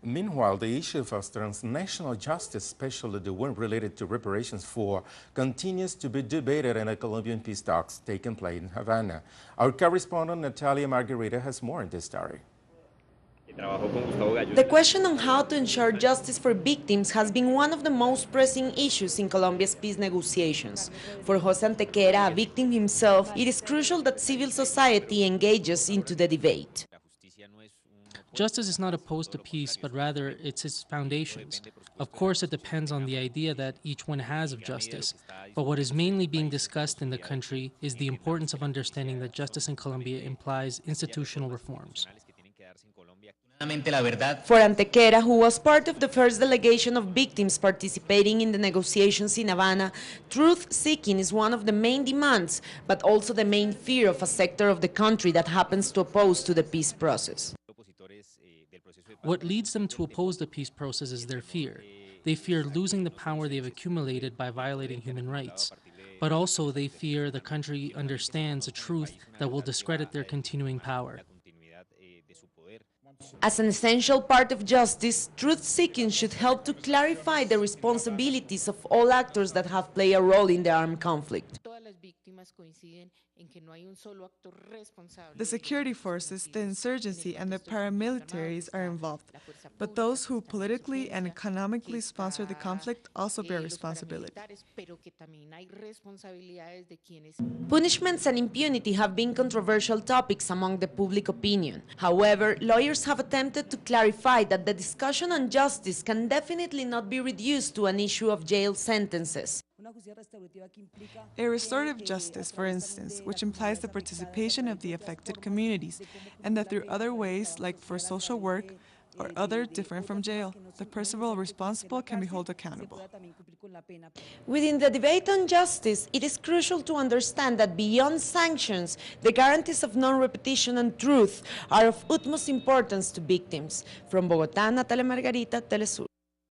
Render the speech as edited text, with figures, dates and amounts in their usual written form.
Meanwhile, the issue of transnational justice, especially the one related to reparations for, continues to be debated in the Colombian peace talks taking place in Havana. Our correspondent Natalia Margarita has more in this story. The question on how to ensure justice for victims has been one of the most pressing issues in Colombia's peace negotiations. For José Antequera, a victim himself, it is crucial that civil society engages into the debate. Justice is not opposed to peace, but rather it's its foundations. Of course, it depends on the idea that each one has of justice, but what is mainly being discussed in the country is the importance of understanding that justice in Colombia implies institutional reforms. For Antequera, who was part of the first delegation of victims participating in the negotiations in Havana, truth-seeking is one of the main demands, but also the main fear of a sector of the country that happens to oppose to the peace process. What leads them to oppose the peace process is their fear. They fear losing the power they have accumulated by violating human rights. But also they fear the country understands a truth that will discredit their continuing power. As an essential part of justice, truth-seeking should help to clarify the responsibilities of all actors that have played a role in the armed conflict. The security forces, the insurgency, and the paramilitaries are involved, but those who politically and economically sponsor the conflict also bear responsibility. Punishments and impunity have been controversial topics among the public opinion. However, lawyers have attempted to clarify that the discussion on justice can definitely not be reduced to an issue of jail sentences. A restorative justice, for instance, which implies the participation of the affected communities, and that through other ways, like for social work or other different from jail, the person responsible can be held accountable. Within the debate on justice, it is crucial to understand that beyond sanctions, the guarantees of non-repetition and truth are of utmost importance to victims. From Bogotá, Natalia Margarita, Telesur.